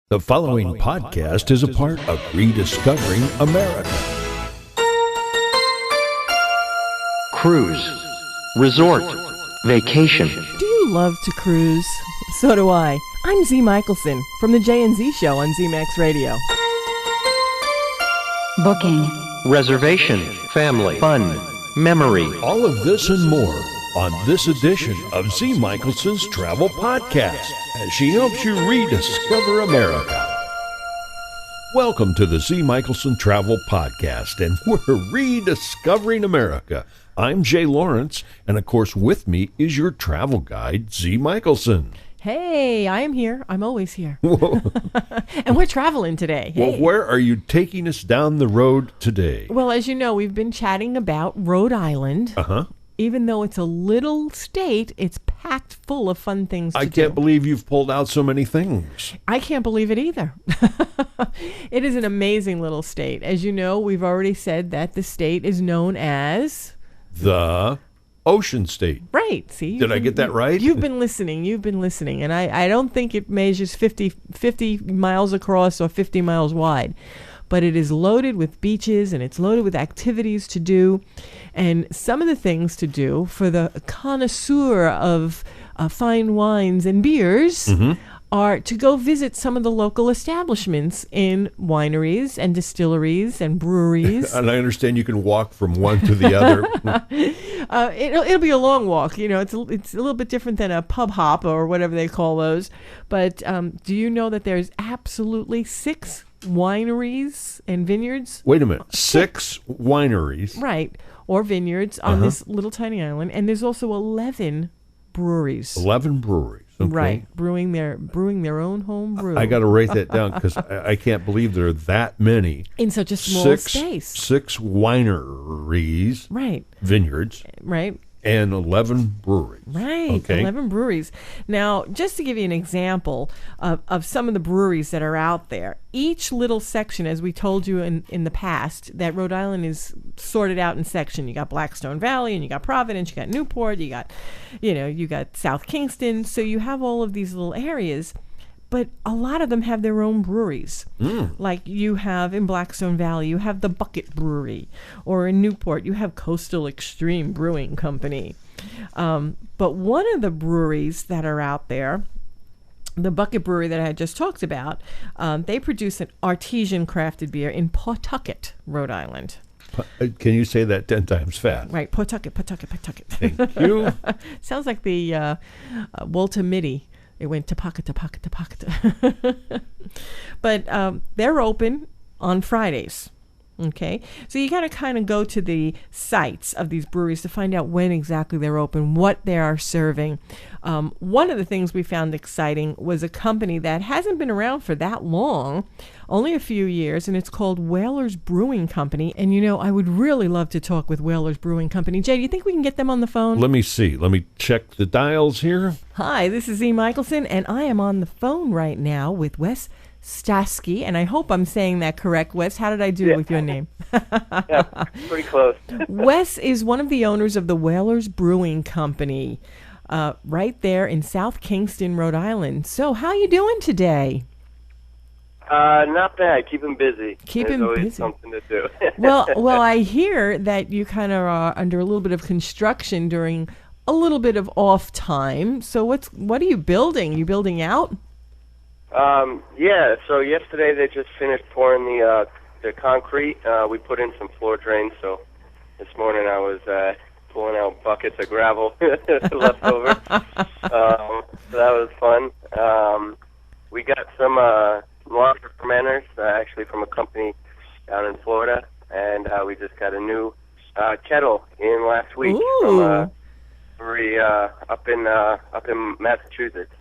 The following podcast is a part of Rediscovering America. Cruise, resort, vacation. Do you love to cruise? So do I. I'm Zee Michaelson from the J&Z Show on ZMAX Radio. Booking, Reservation, family, fun, memory. All of this and more on this edition of Zee Michelson's Travel Podcast, as she helps you rediscover America. Welcome to the Zee Michelson Travel Podcast, and we're rediscovering America. I'm Jay Lawrence, and of course with me is your travel guide, Zee Michelson. Hey, I am here. I'm always here. And we're traveling today. Hey. Well, where are you taking us down the road today? Well, as you know, we've been chatting about Rhode Island. Uh-huh. Even though it's a little state, it's packed full of fun things to do. I can't believe you've pulled out so many things. I can't believe it either. It is an amazing little state. As you know, we've already said that the state is known as the Ocean State. Right. See? Did I get that right? You've been listening. And I don't think it measures 50 miles across or 50 miles wide. But it is loaded with beaches and it's loaded with activities to do. And some of the things to do for the connoisseur of fine wines and beers are to go visit some of the local establishments in wineries and distilleries and breweries. And I understand you can walk from one to the other. It'll be a long walk. You know, it's a little bit different than a pub hop or whatever they call those. But do you know that there's absolutely 6 wineries and vineyards? Wait a minute. 6 wineries. Right. Or vineyards on this little tiny island. And there's also 11 breweries. 11 breweries. Okay. Right. Brewing their own home brew. I got to write that down because I can't believe there are that many. In such a small space. 6 wineries. Right. Vineyards. Right. And 11 breweries. Right, okay. 11 breweries. Now, just to give you an example of some of the breweries that are out there, each little section, as we told you in the past, that Rhode Island is sorted out in section. You got Blackstone Valley, and you got Providence, you got Newport, you got South Kingston. So you have all of these little areas. But a lot of them have their own breweries. Like you have in Blackstone Valley, you have the Bucket Brewery. Or in Newport, you have Coastal Extreme Brewing Company. But one of the breweries that are out there, the Bucket Brewery that I just talked about, they produce an artesian crafted beer in Pawtucket, Rhode Island. Can you say that 10 times fast? Right, Pawtucket. Thank you. Sounds like the Walter Mitty. It went to pocket. But they're open on Fridays. Okay. So you got to kind of go to the sites of these breweries to find out when exactly they're open, what they are serving. One of the things we found exciting was a company that hasn't been around for that long, only a few years, and it's called Whalers Brewing Company. And, you know, I would really love to talk with Whalers Brewing Company. Jay, do you think we can get them on the phone? Let me see. Let me check the dials here. Hi, this is Zee Michaelson, and I am on the phone right now with Wes Stasky, and I hope I'm saying that correct. Wes, how did I do with your name? Yeah, pretty close. Wes is one of the owners of the Whalers Brewing Company, right there in South Kingston, Rhode Island. So, how you doing today? Not bad. Keeping busy. Keeping There's always busy. something to do. Well, I hear that you kind of are under a little bit of construction during a little bit of off time. So, what are you building? You building out? Yeah, so yesterday they just finished pouring the concrete. We put in some floor drains, so this morning I was pulling out buckets of gravel left over. So that was fun. We got some larger fermenters, actually from a company down in Florida, and we just got a new kettle in last week from a brewery up in Massachusetts.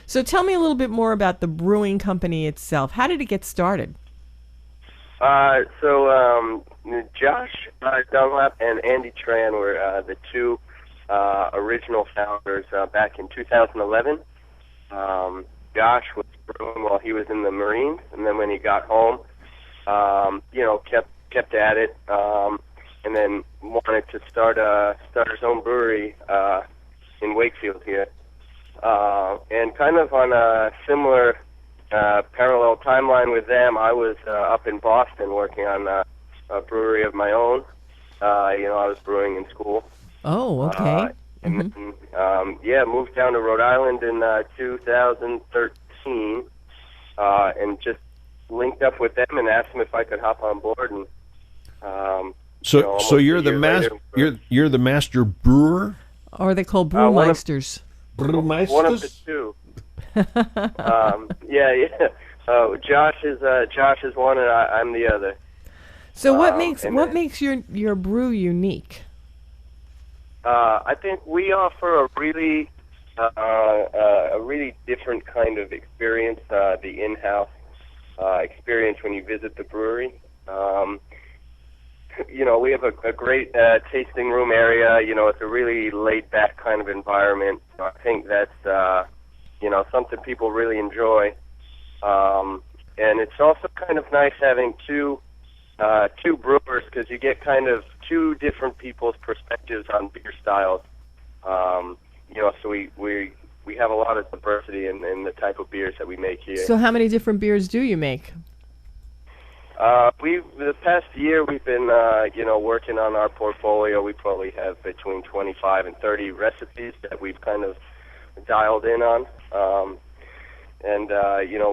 So tell me a little bit more about the brewing company itself. How did it get started? So Josh Dunlap and Andy Tran were the two original founders back in 2011. Josh was brewing while he was in the Marines, and then when he got home, kept at it, and then wanted to start his own brewery in Wakefield here. And kind of on a similar parallel timeline with them, I was up in Boston working on a brewery of my own. I was brewing in school. Oh, okay. And then, moved down to Rhode Island in 2013, and just linked up with them and asked them if I could hop on board. And so you're the master. You're the master brewer, or are they called brewmeisters? Brewmeisters. One of the two. Josh is one, and I'm the other. So what makes your brew unique? I think we offer a really different kind of experience, the in-house experience when you visit the brewery. We have a great tasting room area. It's a really laid-back kind of environment. So I think that's something people really enjoy. And it's also kind of nice having two brewers, because you get kind of two different people's perspectives on beer styles. So we have a lot of diversity in the type of beers that we make here. So how many different beers do you make? The past year we've been working on our portfolio. We probably have between 25 and 30 recipes that we've kind of dialed in on.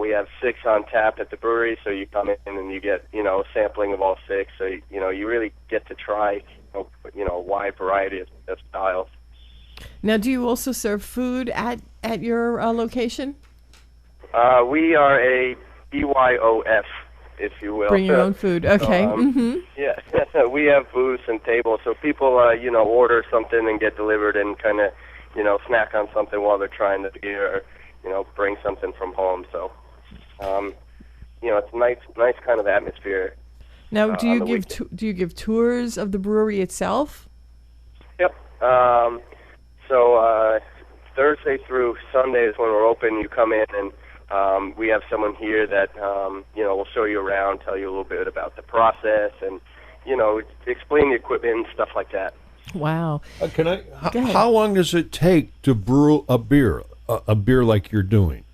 We have 6 on tap at the brewery, so you come in and you get, a sampling of all 6. So, you really get to try, a wide variety of styles. Now, do you also serve food at your location? We are a BYOF, if you will. Bring your own food. Okay. Yeah, we have booths and tables, so people, order something and get delivered and kind of, snack on something while they're trying the beer, or, bring something from home. So, it's a nice kind of atmosphere. Now, do you give tours of the brewery itself? Yep. Thursday through Sunday is when we're open. You come in and we have someone here that will show you around, tell you a little bit about the process, and explain the equipment and stuff like that. Wow. How long does it take to brew a beer like you're doing?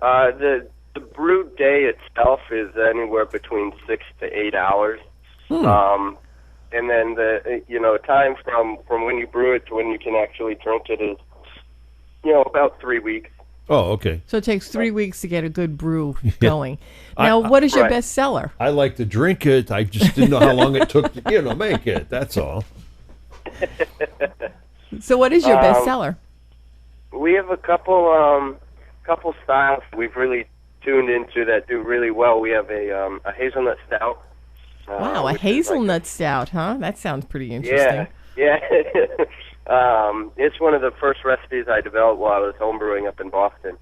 The brew day itself is anywhere between 6 to 8 hours. And then the time from when you brew it to when you can actually drink it is about 3 weeks. Oh, okay. So it takes 3 weeks to get a good brew going. Now, what is your best seller? I like to drink it. I just didn't know how long it took to make it. That's all. So what is your best seller? We have a couple styles we've really tuned into that do really well. We have a hazelnut stout. Wow, a hazelnut stout, huh? That sounds pretty interesting. Yeah. It's one of the first recipes I developed while I was homebrewing up in Boston.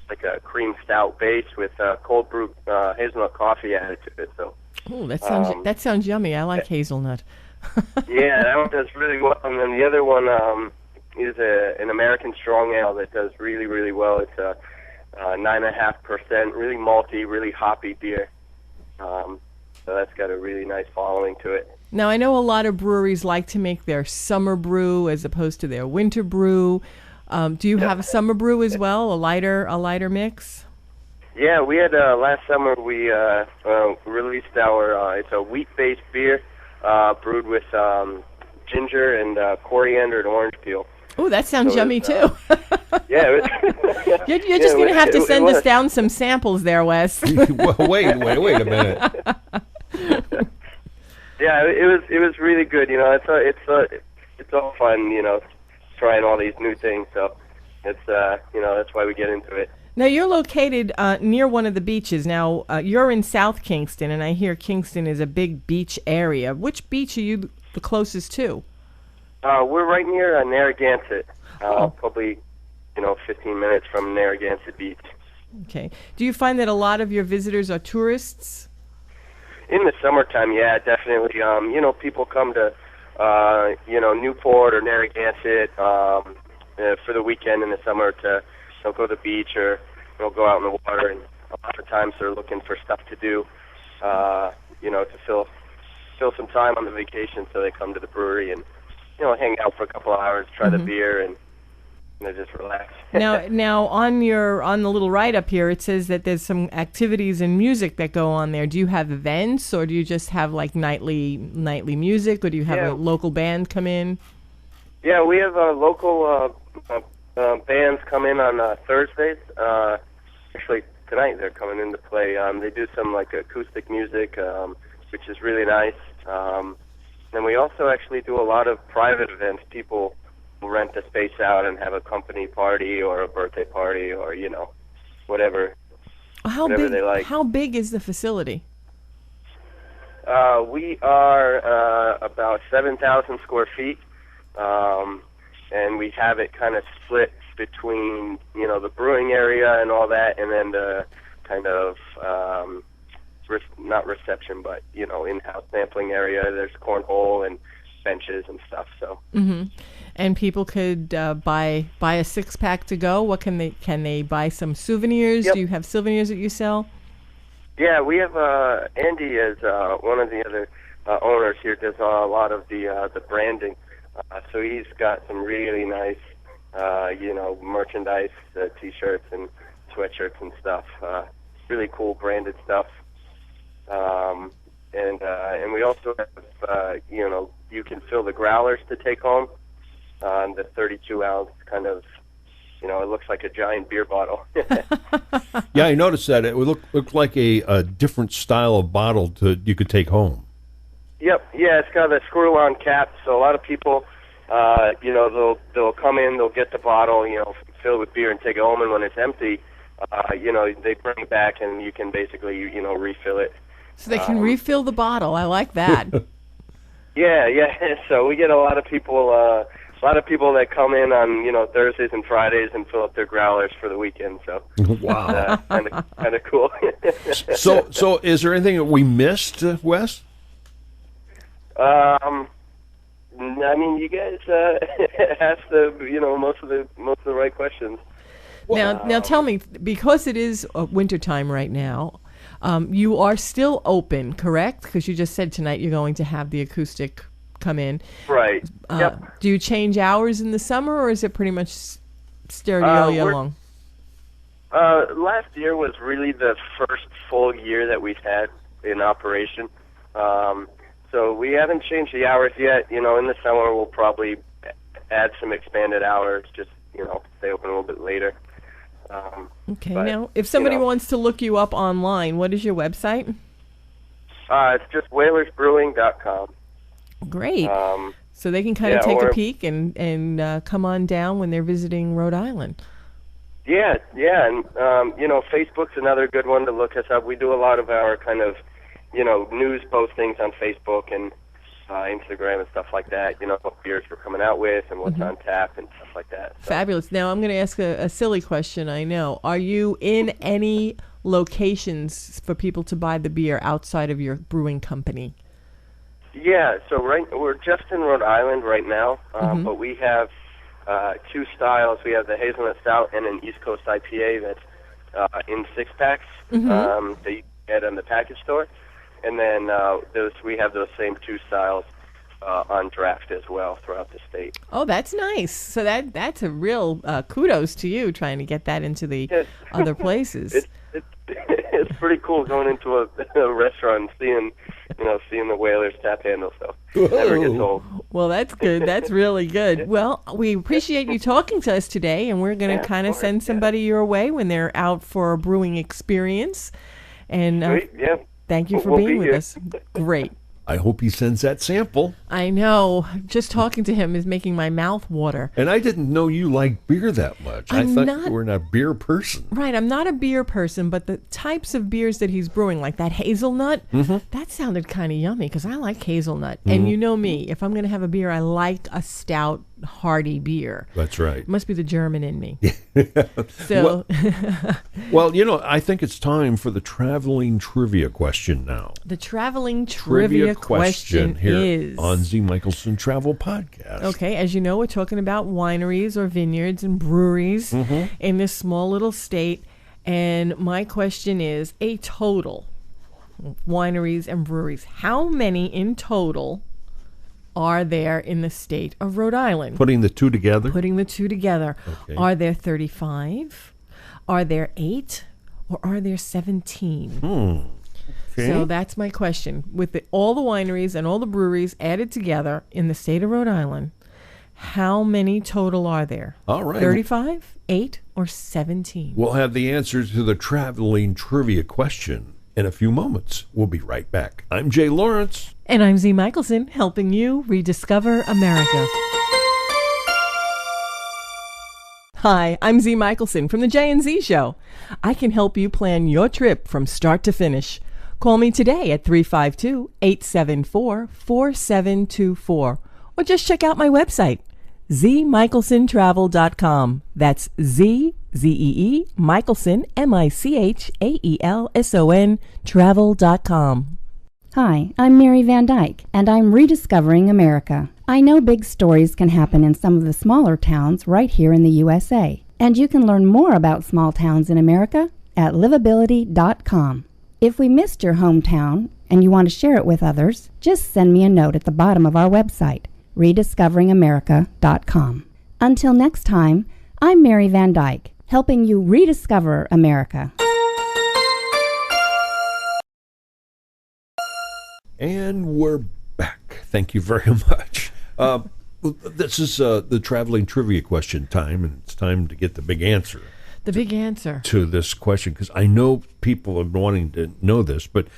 Like a cream stout base with cold brew hazelnut coffee added to it. So. Oh, that sounds yummy. I like hazelnut. Yeah, that one does really well. And then the other one is an American strong ale that does really, really well. It's a 9.5%, really malty, really hoppy beer. So that's got a really nice following to it. Now, I know a lot of breweries like to make their summer brew as opposed to their winter brew. Do you have a summer brew as well, a lighter mix? Yeah, we had last summer we released our it's a wheat-based beer brewed with ginger and coriander and orange peel. Oh, that sounds yummy too. Yeah, you're just going to have to send us down some samples there, Wes. Wait a minute. Yeah, it was really good. It's all fun. Trying all these new things. So it's that's why we get into it. Now you're located near one of the beaches. Now you're in South Kingston, and I hear Kingston is a big beach area. Which beach are you the closest to? We're right near Narragansett. Probably 15 minutes from Narragansett Beach. Okay. Do you find that a lot of your visitors are tourists? In the summertime, yeah, definitely. People come to, Newport or Narragansett for the weekend in the summer to go to the beach or go out in the water. And a lot of times they're looking for stuff to do, to fill some time on the vacation. So they come to the brewery and hang out for a couple of hours, try the beer, and just relax. Now on the little write up here, it says that there's some activities and music that go on there. Do you have events, or do you just have like nightly music, or do you have a local band come in? Yeah, we have local bands come in on Thursdays. Actually, tonight they're coming in to play. They do some like acoustic music, which is really nice. And we also actually do a lot of private events. People will rent the space out and have a company party or a birthday party or, whatever. Whatever they like. How big is the facility? We are about 7,000 square feet, and we have it kind of split between, the brewing area and all that, and then the kind of, not reception, but, in-house sampling area. There's cornhole and benches and stuff, so. Mm-hmm. And people could buy a 6-pack to go. What can they buy some souvenirs? Yep. Do you have souvenirs that you sell? Yeah, we have Andy as one of the other owners here. Does a lot of the branding. So he's got some really nice, merchandise, T-shirts and sweatshirts and stuff. Really cool branded stuff. And we also have, you can fill the growlers to take home. The 32-ounce kind of, it looks like a giant beer bottle. Yeah, I noticed that. It looked like a different style of bottle you could take home. Yep, yeah, it's got a screw-on cap, so a lot of people, they'll come in, they'll get the bottle, fill it with beer and take it home, and when it's empty, they bring it back and you can basically, refill it. So they can refill the bottle. I like that. Yeah. So we get a lot of people that come in on Thursdays and Fridays and fill up their growlers for the weekend. So wow, kind of cool. So is there anything that we missed, Wes? I mean, you guys asked most of the right questions. Now tell me, because it is wintertime right now. You are still open, correct? Because you just said tonight you're going to have the acoustic come in. Right. Yep. Do you change hours in the summer, or is it pretty much steady all year long? Last year was really the first full year that we've had in operation. So we haven't changed the hours yet. In the summer we'll probably add some expanded hours, just, stay open a little bit later. Okay, now, if somebody wants to look you up online, what is your website? It's just whalersbrewing.com. Great. So they can kind of take a peek and come on down when they're visiting Rhode Island. Yeah, and, Facebook's another good one to look us up. We do a lot of our kind of, news postings on Facebook and Instagram and stuff like that, what beers we're coming out with and what's on tap and stuff like that. So. Fabulous. Now, I'm going to ask a silly question, I know. Are you in any locations for people to buy the beer outside of your brewing company? Yeah, so we're just in Rhode Island right now, but we have 2 styles. We have the Hazelnut Stout and an East Coast IPA that's in 6-packs that you get in the package store. And then we have those same 2 styles on draft as well throughout the state. Oh, that's nice. So that's a real kudos to you trying to get that into the other places. It's pretty cool going into a restaurant and seeing the Whalers tap handle. So never gets old. Well, that's good. That's really good. Well, we appreciate you talking to us today, and we're going to kind of send somebody your way when they're out for a brewing experience. And thank you for being with us. Great. I hope he sends that sample. I know. Just talking to him is making my mouth water. And I didn't know you liked beer that much. I thought you were not a beer person. Right. I'm not a beer person, but the types of beers that he's brewing, like that hazelnut, that sounded kind of yummy because I like hazelnut. And you know me. If I'm going to have a beer, I like a stout, hearty beer. That's right. It must be the German in me. So, well, I think it's time for the traveling trivia question now. The traveling trivia question here is on Zee Michaelson Travel Podcast. Okay, as you know, we're talking about wineries or vineyards and breweries in this small little state. And my question is a total wineries and breweries. How many in total are there in the state of Rhode Island? Putting the two together? Putting the two together. Okay. Are there 35? Are there 8? Or are there 17? Okay. So that's my question. With all the wineries and all the breweries added together in the state of Rhode Island, how many total are there? All right. 35, 8, or 17? We'll have the answers to the traveling trivia question in a few moments. We'll be right back. I'm Jay Lawrence. And I'm Zee Michaelson, helping you rediscover America. Hi, I'm Zee Michaelson from the J&Z Show. I can help you plan your trip from start to finish. Call me today at 352-874-4724. Or just check out my website, ZeeMichaelsonTravel.com. That's Z-E-E, Michaelson, M-I-C-H-A-E-L-S-O-N, travel.com. Hi, I'm Mary Van Dyke, and I'm rediscovering America. I know big stories can happen in some of the smaller towns right here in the USA, and you can learn more about small towns in America at livability.com. If we missed your hometown and you want to share it with others, just send me a note at the bottom of our website, rediscoveringamerica.com. Until next time, I'm Mary Van Dyke, helping you rediscover America. And we're back. Thank you very much. This is the traveling trivia question time, and it's time to get the big answer. The big answer to this question, because I know people have been wanting to know this, but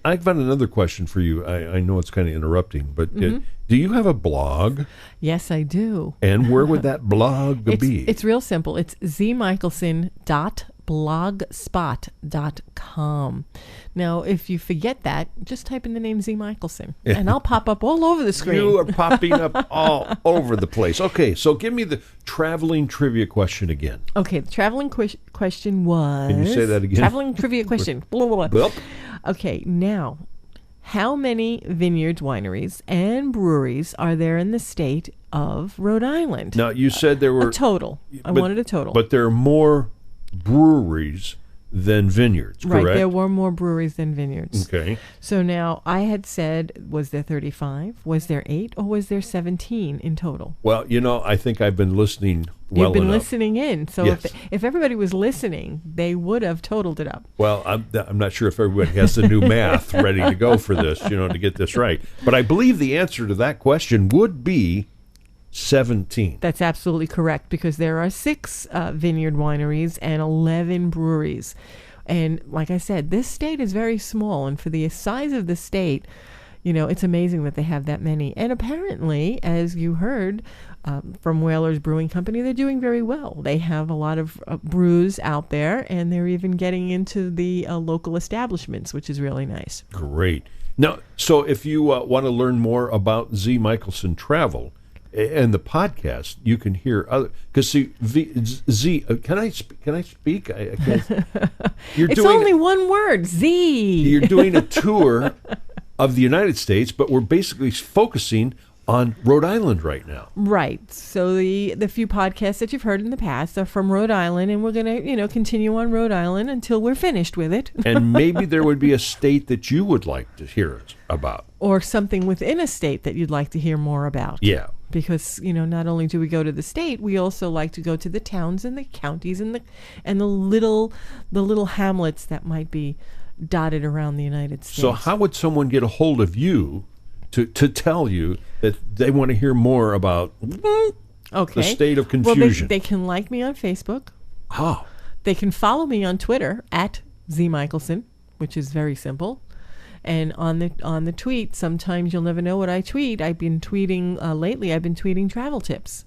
I've got another question for you. I know it's kind of interrupting, but do you have a blog? Yes, I do. And where would that blog be? It's real simple. It's zeemichaelson.blogspot.com. Now, if you forget that, just type in the name Zee Michaelson, and I'll pop up all over the screen. You are popping up all over the place. Okay, so give me the traveling trivia question again. Okay, the traveling question was... Can you say that again? Traveling trivia question. Blah, blah, blah. Well. Okay, now, how many vineyards, wineries, and breweries are there in the state of Rhode Island? Now, you said there were... A total. I wanted a total. But there are more breweries than vineyards, correct? Right, there were more breweries than vineyards. Okay. So now, I had said, was there 35, was there 8, or was there 17 in total? Well, I think I've been listening well You've been enough. listening in. So yes. if everybody was listening, they would have totaled it up. Well, I'm not sure if everybody has the new math ready to go for this, to get this right. But I believe the answer to that question would be 17. That's absolutely correct, because there are 6 vineyard wineries and 11 breweries. And like I said, this state is very small, and for the size of the state, it's amazing that they have that many. And apparently, as you heard from Whalers Brewing Company, they're doing very well. They have a lot of brews out there, and they're even getting into the local establishments, which is really nice. Great. Now, so if you want to learn more about Zee Michaelson Travel and the podcast, you can hear other, because see, Zee, can I speak? I can't. It's only one word, Zee. You're doing a tour of the United States, but we're basically focusing on Rhode Island right now. Right. So the few podcasts that you've heard in the past are from Rhode Island, and we're going to, continue on Rhode Island until we're finished with it. And maybe there would be a state that you would like to hear about. Or something within a state that you'd like to hear more about. Yeah. Because, not only do we go to the state, we also like to go to the towns and the counties and the little hamlets that might be dotted around the United States. So how would someone get a hold of you to tell you that they want to hear more about the state of confusion? Well, they can like me on Facebook. Oh. They can follow me on Twitter at Zee Michaelson, which is very simple. And on the tweet, sometimes you'll never know what I tweet. I've been tweeting lately. I've been tweeting travel tips.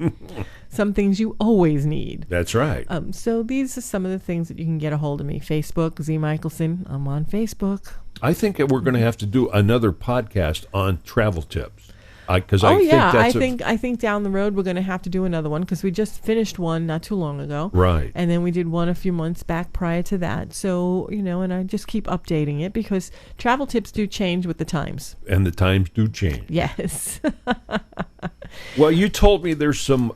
Some things you always need. That's right. So these are some of the things that you can get a hold of me. Facebook, Zee Michaelson. I'm on Facebook. I think we're going to have to do another podcast on travel tips. I think down the road we're going to have to do another one, because we just finished one not too long ago. Right. And then we did one a few months back prior to that. So, and I just keep updating it, because travel tips do change with the times. And the times do change. Yes. Well, you told me there's some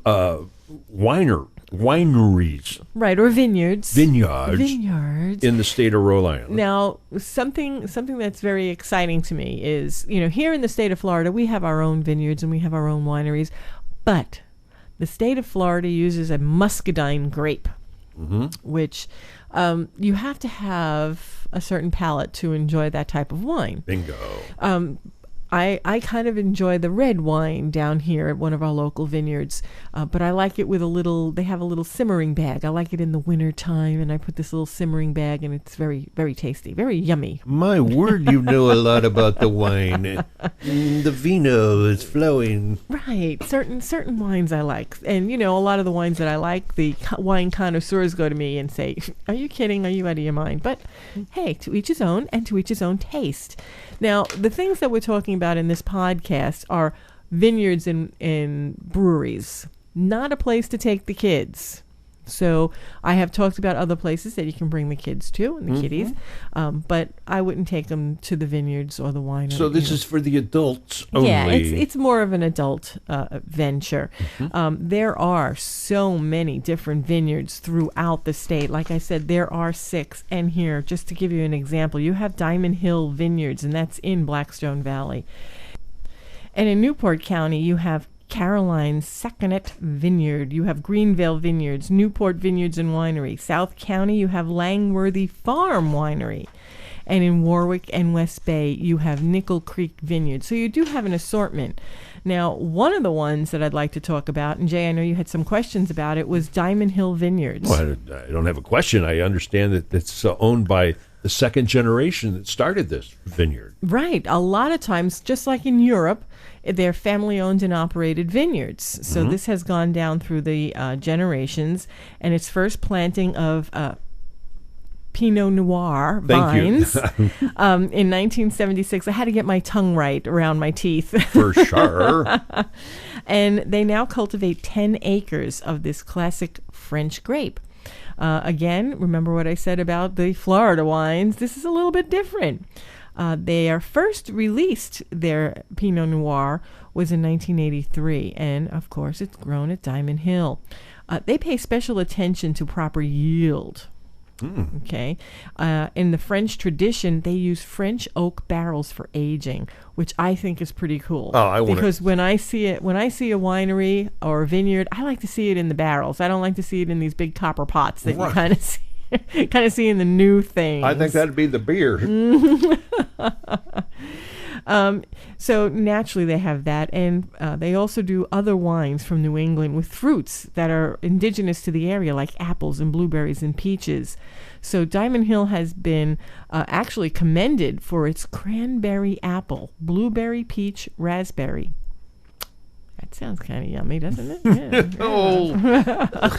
winer wineries. Right, or vineyards. Vineyards in the state of Rhode Island. Now, something that's very exciting to me is, here in the state of Florida, we have our own vineyards and we have our own wineries, but the state of Florida uses a muscadine grape, which you have to have a certain palate to enjoy that type of wine. Bingo. I kind of enjoy the red wine down here at one of our local vineyards, but I like it with they have a little simmering bag. I like it in the winter time, and I put this little simmering bag, and it's very, very tasty, very yummy. My word, you know a lot about the wine. The vino is flowing. Right. Certain wines I like. And, a lot of the wines that I like, the wine connoisseurs go to me and say, are you kidding? Are you out of your mind? But, hey, to each his own, and to each his own taste. Now, the things that we're talking about in this podcast are vineyards and breweries, not a place to take the kids. So I have talked about other places that you can bring the kids to and the kiddies, but I wouldn't take them to the vineyards or the winery. So this is for the adults only. Yeah, it's more of an adult venture. There are so many different vineyards throughout the state. Like I said, there are 6. And here, just to give you an example, you have Diamond Hill Vineyards, and that's in Blackstone Valley. And in Newport County, you have Caroline's Saconet Vineyard. You have Greenvale Vineyards, Newport Vineyards and Winery. South County, you have Langworthy Farm Winery. And in Warwick and West Bay, you have Nickel Creek Vineyard. So you do have an assortment. Now, one of the ones that I'd like to talk about, and Jay, I know you had some questions about it, was Diamond Hill Vineyards. Well, I don't have a question. I understand that it's owned by the second generation that started this vineyard. Right. A lot of times, just like in Europe, they're family-owned and operated vineyards. So this has gone down through the generations, and its first planting of Pinot Noir vines in 1976. I had to get my tongue right around my teeth. For sure. And they now cultivate 10 acres of this classic French grape. Again, remember what I said about the Florida wines. This is a little bit different. They are first released, their Pinot Noir was in 1983, and of course it's grown at Diamond Hill. They pay special attention to proper yield. Okay. In the French tradition, they use French oak barrels for aging, which I think is pretty cool. Because when I see a winery or a vineyard, I like to see it in the barrels. I don't like to see it in these big copper pots that you kind of see in the new things. I think that'd be the beer. So naturally they have that, and they also do other wines from New England with fruits that are indigenous to the area, like apples and blueberries and peaches. So Diamond Hill has been actually commended for its cranberry apple, blueberry, peach, raspberry. That sounds kind of yummy, doesn't it? Yeah.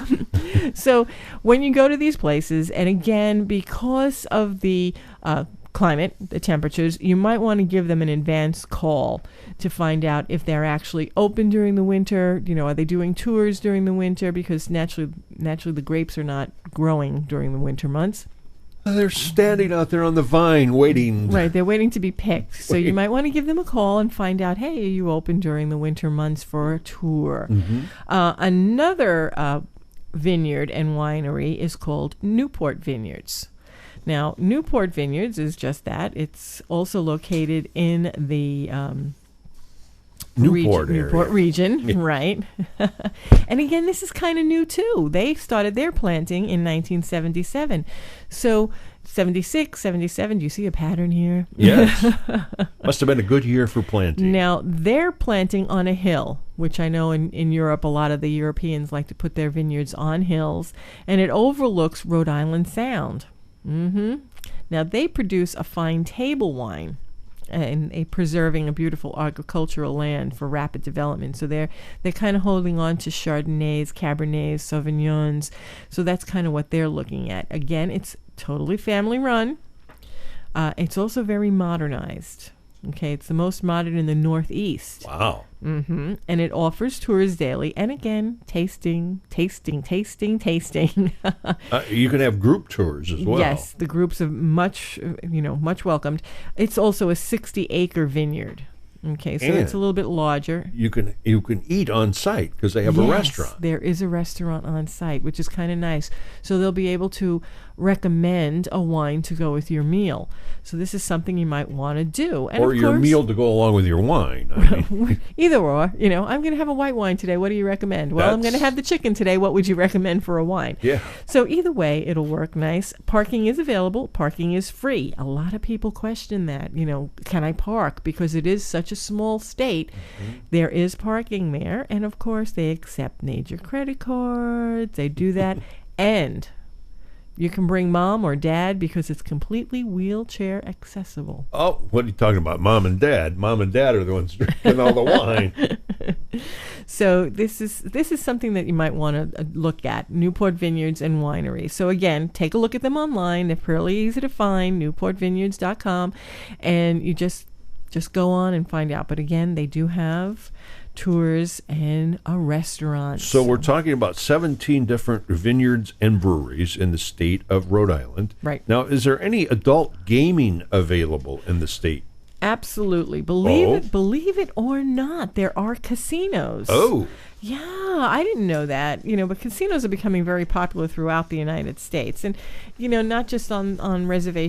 So when you go to these places, and again, because of the climate, the temperatures, you might want to give them an advance call to find out if they're actually open during the winter. Are they doing tours during the winter? Because naturally the grapes are not growing during the winter months. They're standing out there on the vine waiting. Right, they're waiting to be picked. So you might want to give them a call and find out, hey, are you open during the winter months for a tour? Another vineyard and winery is called Newport Vineyards. Now, Newport Vineyards is just that. It's also located in the Newport region, right? And again, this is kind of new too. They started their planting in 1977. So 76, 77, do you see a pattern here? Yes. Must have been a good year for planting. Now, they're planting on a hill, which I know in Europe, a lot of the Europeans like to put their vineyards on hills, and it overlooks Rhode Island Sound. Now, they produce a fine table wine, and preserving a beautiful agricultural land for rapid development. So they're kind of holding on to Chardonnays, Cabernets, Sauvignons. So that's kind of what they're looking at. Again, it's totally family run. It's also very modernized. Okay, it's the most modern in the Northeast. Wow. And it offers tours daily, and again, tasting. You can have group tours as well. Yes, the groups are much welcomed. It's also a 60-acre vineyard. Okay, so And it's a little bit larger. You can eat on site because they have a restaurant. There is a restaurant on site, which is kind of nice. So they'll be able to recommend a wine to go with your meal. So this is something you might want to do. And Or of your course, meal to go along with your wine. I mean, either or. I'm going to have a white wine today. What do you recommend? Well, I'm going to have the chicken today. What would you recommend for a wine? Yeah. So either way, it'll work nice. Parking is available. Parking is free. A lot of people question that. Can I park? Because it is such a small state. Mm-hmm. There is parking there. And of course, they accept major credit cards. They do that. And you can bring mom or dad because it's completely wheelchair accessible. Oh, what are you talking about? Mom and dad. Mom and dad are the ones drinking all the wine. So this is something that you might want to look at. Newport Vineyards and Winery. So again, take a look at them online. They're fairly easy to find. NewportVineyards.com, and you just go on and find out. But again, they do have tours and a restaurant. So we're talking about 17 different vineyards and breweries in the state of Rhode Island. Right. Now, is there any adult gaming available in the state? Absolutely. Believe it or not, there are casinos. Oh. Yeah, I didn't know that. But casinos are becoming very popular throughout the United States. And, not just on reservations.